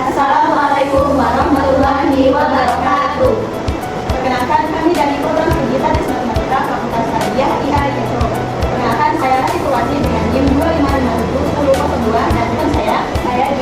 Assalamualaikum warahmatullahi wabarakatuh. Perkenalkan, kami dari program studi Statis Matematika Fakultas Tarbiyah IAIN. Perkenalkan, saya Rati Purwati dengan NIM 25571002 dan teman saya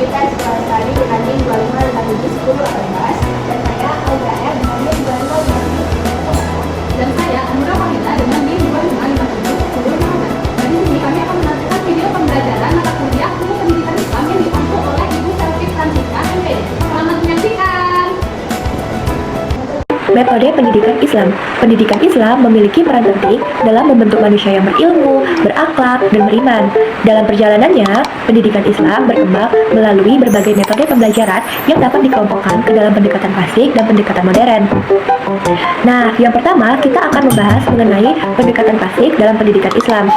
Gita Sukasari dengan NIM 25571018 dan saya Aulia R dengan NIM 255710. Dan saya Anura Wahida dengan NIM 255710. Dan di sini kami akan menonton video pembelajaran mata kuliah ilmu pendidikan Islam yang diampu oleh Ibu Selfie Francisca MPD. Selamat menyaksikan. Metode pendidikan Islam. Pendidikan Islam memiliki peran penting dalam membentuk manusia yang berilmu, berakhlak, dan beriman. Dalam perjalanannya, pendidikan Islam berkembang melalui berbagai metode pembelajaran yang dapat dikelompokkan ke dalam pendekatan klasik dan pendekatan modern. Nah, yang pertama kita akan membahas mengenai pendekatan klasik dalam pendidikan Islam.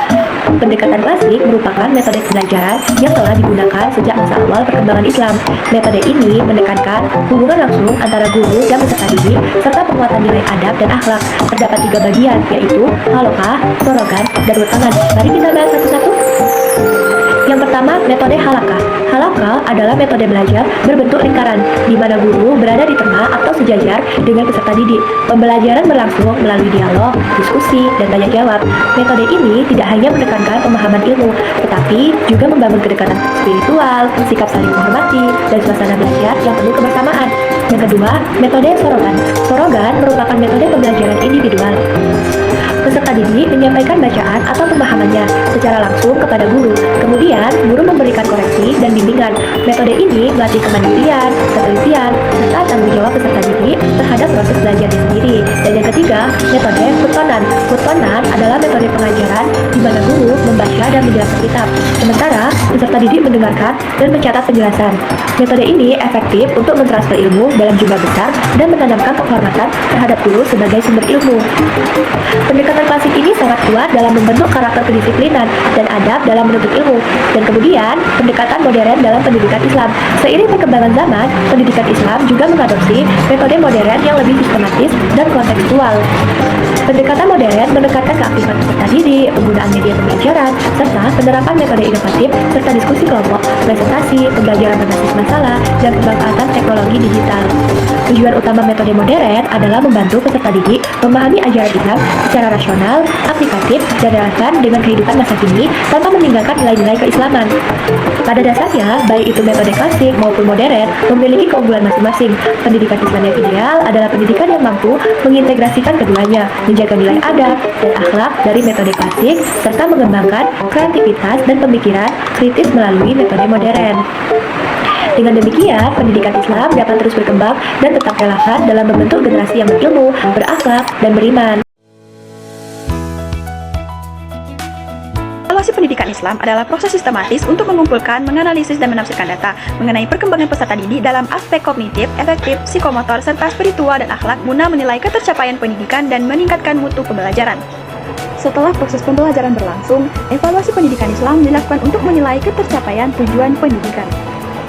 Pendekatan klasik merupakan metode pembelajaran yang telah digunakan sejak masa awal perkembangan Islam. Metode ini menekankan hubungan langsung antara guru dan peserta didik serta penguatan nilai adab dan akhlak. Terdapat 3 bagian, yaitu halaqah, sorogan, dan wetongan. Mari kita bahas satu-satu. Yang pertama, metode halaqah. Halaqah adalah metode belajar berbentuk lingkaran, di mana guru berada di tengah atau sejajar dengan peserta didik. Pembelajaran berlangsung melalui dialog, diskusi, dan tanya jawab. Metode ini tidak hanya menekankan pemahaman ilmu, tetapi juga membangun kedekatan spiritual, sikap saling menghormati, dan suasana belajar yang penuh kebersamaan. Yang kedua, metode sorogan. Sorogan merupakan metode pembelajaran individual. Peserta didik menyampaikan bacaan atau pemahamannya secara langsung kepada guru. Kemudian, guru memberikan koreksi dan bimbingan. Metode ini melatih kemandirian, ketelitian, serta tanggung jawab peserta didik terhadap proses belajarnya sendiri. Dan yang ketiga, metode futonan. Futonan adalah metode pengajaran di mana guru membaca dan menjelaskan kitab, sementara peserta didik mendengarkan dan mencatat penjelasan. Metode ini efektif untuk mentransfer ilmu dalam jumlah besar dan menanamkan penghormatan terhadap guru sebagai sumber ilmu. Pendekatan klasik ini sangat kuat dalam membentuk karakter kedisiplinan dan adab dalam menuntut ilmu. Dan kemudian, pendekatan modern dalam pendidikan Islam. Seiring perkembangan zaman, pendidikan Islam juga mengadopsi metode modern yang lebih sistematis dan kontekstual. Pendekatan modern menekankan keaktifan peserta didik, penggunaan media pembelajaran, serta penerapan metode inovatif serta diskusi kelompok, presentasi, pembelajaran berbasis masalah, dan pemanfaatan teknologi digital. Tujuan utama metode modern adalah membantu peserta didik memahami ajaran Islam secara rasional, aplikatif, dan relevan dengan kehidupan masa kini tanpa meninggalkan nilai-nilai keislaman. Pada dasarnya, baik itu metode klasik maupun modern memiliki keunggulan masing-masing. Pendidikan Islam yang ideal adalah pendidikan yang mampu mengintegrasikan keduanya, menjaga nilai adab dan akhlak dari metode klasik, serta mengembangkan kreativitas dan pemikiran kritis melalui metode modern. Dengan demikian, pendidikan Islam dapat terus berkembang dan tetap relevan dalam membentuk generasi yang berilmu, berakhlak, dan beriman. Evaluasi pendidikan Islam adalah proses sistematis untuk mengumpulkan, menganalisis, dan menafsirkan data mengenai perkembangan peserta didik dalam aspek kognitif, efektif, psikomotor, serta spiritual dan akhlak guna menilai ketercapaian pendidikan dan meningkatkan mutu pembelajaran. Setelah proses pembelajaran berlangsung, evaluasi pendidikan Islam dilakukan untuk menilai ketercapaian tujuan pendidikan.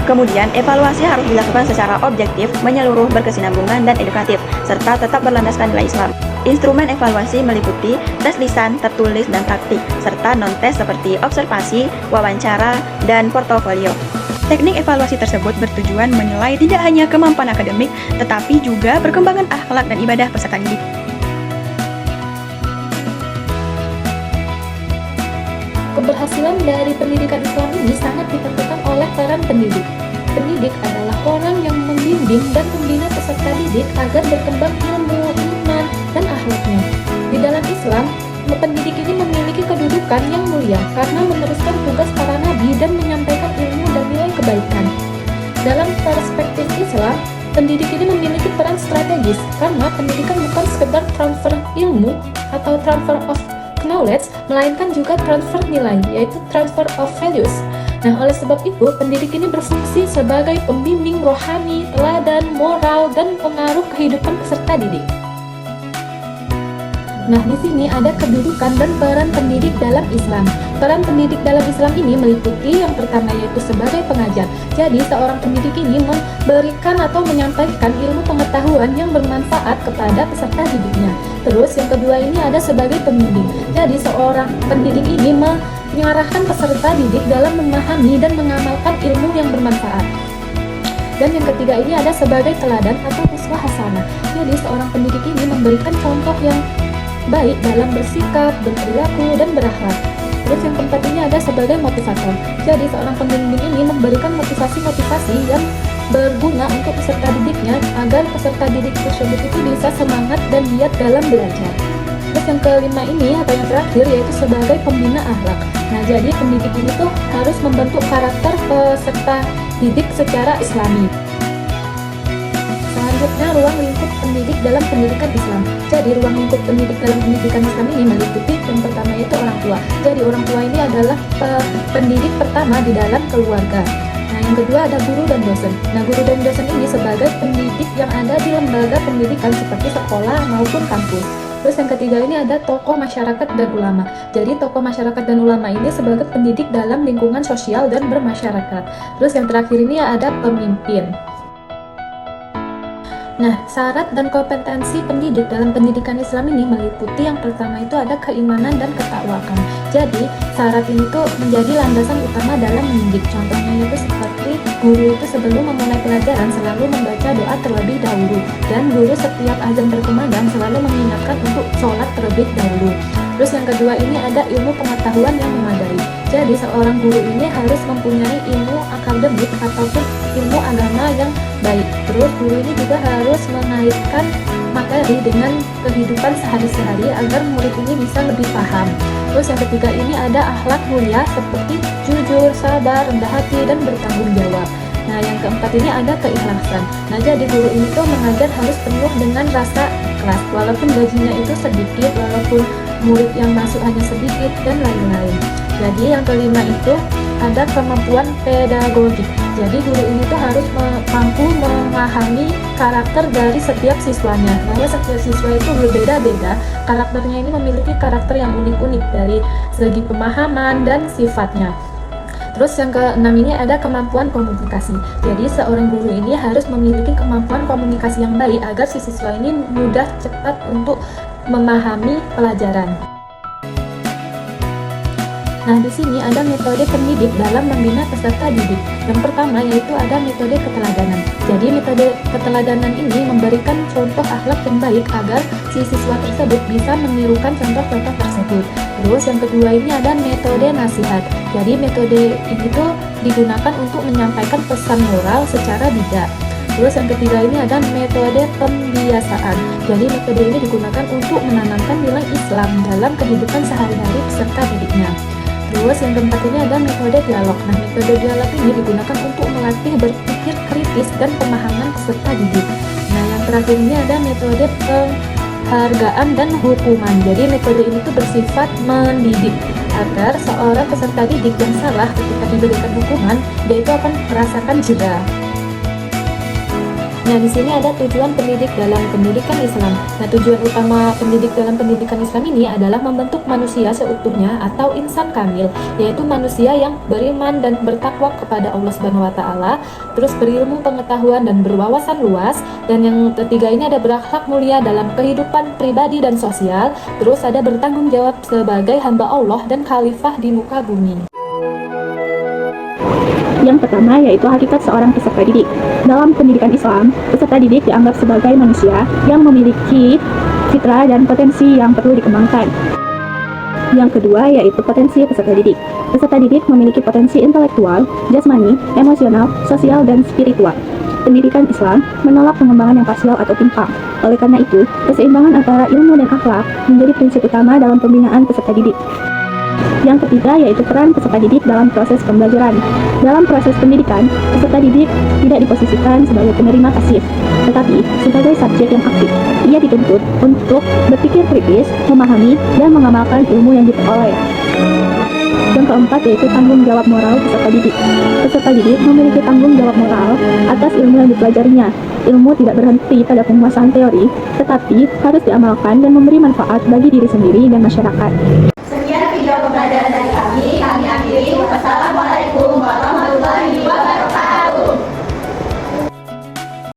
Kemudian, evaluasi harus dilakukan secara objektif, menyeluruh, berkesinambungan, dan edukatif, serta tetap berlandaskan nilai Islam. Instrumen evaluasi meliputi tes lisan, tertulis, dan praktik, serta non-tes seperti observasi, wawancara, dan portofolio. Teknik evaluasi tersebut bertujuan menilai tidak hanya kemampuan akademik, tetapi juga perkembangan akhlak dan ibadah peserta didik. Keberhasilan dari pendidikan Islam ini sangat ditentukan oleh peran pendidik. Pendidik adalah orang yang membimbing dan membina peserta didik agar berkembang ilmu, iman, dan akhlaknya. Di dalam Islam, pendidik ini memiliki kedudukan yang mulia karena meneruskan tugas para nabi dan menyampaikan ilmu dan nilai kebaikan. Dalam perspektif Islam, pendidik ini memiliki peran strategis karena pendidikan bukan sekedar transfer ilmu atau transfer of knowledge, melainkan juga transfer nilai, yaitu transfer of values. Nah, oleh sebab itu, pendidik ini berfungsi sebagai pembimbing rohani, teladan, moral, dan pengaruh kehidupan peserta didik. Nah, di sini ada kedudukan dan peran pendidik dalam Islam. Peran pendidik dalam Islam ini meliputi yang pertama yaitu sebagai pengajar. Jadi, seorang pendidik ini memberikan atau menyampaikan ilmu pengetahuan yang bermanfaat kepada peserta didiknya. Terus, yang kedua ini ada sebagai pembimbing. Jadi, seorang pendidik ini mengarahkan peserta didik dalam memahami dan mengamalkan ilmu yang bermanfaat. Dan yang ketiga ini ada sebagai teladan atau uswah hasanah. Jadi seorang pendidik ini memberikan contoh yang baik dalam bersikap, berperilaku, dan berakhlak. Terus yang keempat ini ada sebagai motivator. Jadi seorang pembimbing ini memberikan motivasi-motivasi yang berguna untuk peserta didiknya agar peserta didik tersebut itu bisa semangat dan giat dalam belajar. Terus yang kelima ini atau yang terakhir yaitu sebagai pembina akhlak. Nah, jadi pendidik ini tuh harus membentuk karakter peserta didik secara islami. Selanjutnya, ruang lingkup pendidik dalam pendidikan Islam. Jadi, ruang lingkup pendidik dalam pendidikan Islam ini meliputi yang pertama yaitu orang tua. Jadi, orang tua ini adalah pendidik pertama di dalam keluarga. Nah, yang kedua ada guru dan dosen. Nah, guru dan dosen ini sebagai pendidik yang ada di lembaga pendidikan seperti sekolah maupun kampus. Terus yang ketiga ini ada tokoh masyarakat dan ulama. Jadi tokoh masyarakat dan ulama ini sebagai pendidik dalam lingkungan sosial dan bermasyarakat. Terus yang terakhir ini ada pemimpin. Nah, syarat dan kompetensi pendidik dalam pendidikan Islam ini meliputi yang pertama itu ada keimanan dan ketakwaan. Jadi, syarat ini tuh menjadi landasan utama dalam mendidik. Contohnya itu seperti guru itu sebelum memulai pelajaran selalu membaca doa terlebih dahulu. Dan guru setiap azan berkumandang selalu mengingatkan untuk sholat terlebih dahulu. Terus yang kedua ini ada ilmu pengetahuan yang memadai. Jadi seorang guru ini harus mempunyai ilmu akademik ataupun ilmu agama yang baik. Terus guru ini juga harus mengaitkan materi dengan kehidupan sehari-hari agar murid ini bisa lebih paham. Terus yang ketiga ini ada akhlak mulia seperti jujur, sabar, rendah hati, dan bertanggung jawab. Nah, yang keempat ini ada keikhlasan. Nah, jadi guru ini tuh mengajar harus penuh dengan rasa ikhlas, walaupun gajinya itu sedikit, walaupun murid yang masuk hanya sedikit, dan lain-lain. Jadi yang kelima itu ada kemampuan pedagogik. Jadi guru ini tuh harus mampu memahami karakter dari setiap siswanya. Karena setiap siswa itu berbeda-beda, karakternya ini memiliki karakter yang unik-unik dari segi pemahaman dan sifatnya. Terus yang keenam ini ada kemampuan komunikasi. Jadi seorang guru ini harus memiliki kemampuan komunikasi yang baik agar si siswa ini mudah cepat untuk memahami pelajaran. Nah, di sini ada metode pendidik dalam membina peserta didik. Yang pertama yaitu ada metode keteladanan. Jadi metode keteladanan ini memberikan contoh akhlak yang baik agar si siswa tersebut bisa menirukan contoh-contoh tersebut. Terus yang kedua ini ada metode nasihat. Jadi metode ini tuh digunakan untuk menyampaikan pesan moral secara bijak. Terus yang ketiga ini ada metode pembiasaan. Jadi metode ini digunakan untuk menanamkan nilai Islam dalam kehidupan sehari-hari peserta didiknya. Terus yang keempat ini ada metode dialog. Nah, metode dialog ini digunakan untuk melatih berpikir kritis dan pemahaman peserta didik. Nah, yang terakhir ini ada metode penghargaan dan hukuman. Jadi metode ini tuh bersifat mendidik agar seorang peserta didik yang salah ketika diberikan hukuman, dia itu akan merasakan jeda. Nah, di sini ada tujuan pendidik dalam pendidikan Islam. Nah, tujuan utama pendidik dalam pendidikan Islam ini adalah membentuk manusia seutuhnya atau insan kamil, yaitu manusia yang beriman dan bertakwa kepada Allah Subhanahu wa taala, terus berilmu pengetahuan dan berwawasan luas, dan yang ketiga ini ada berakhlak mulia dalam kehidupan pribadi dan sosial, terus ada bertanggung jawab sebagai hamba Allah dan khalifah di muka bumi. Yang pertama yaitu hakikat seorang peserta didik. Dalam pendidikan Islam, peserta didik dianggap sebagai manusia yang memiliki fitrah dan potensi yang perlu dikembangkan. Yang kedua yaitu potensi peserta didik. Peserta didik memiliki potensi intelektual, jasmani, emosional, sosial, dan spiritual. Pendidikan Islam menolak pengembangan yang parsial atau timpang. Oleh karena itu, keseimbangan antara ilmu dan akhlak menjadi prinsip utama dalam pembinaan peserta didik. Yang ketiga yaitu peran peserta didik dalam proses pembelajaran. Dalam proses pendidikan, peserta didik tidak diposisikan sebagai penerima pasif, tetapi sebagai subjek yang aktif. Ia dituntut untuk berpikir kritis, memahami, dan mengamalkan ilmu yang diperoleh. Yang keempat yaitu tanggung jawab moral peserta didik. Peserta didik memiliki tanggung jawab moral atas ilmu yang dipelajarinya. Ilmu tidak berhenti pada penguasaan teori, tetapi harus diamalkan dan memberi manfaat bagi diri sendiri dan masyarakat.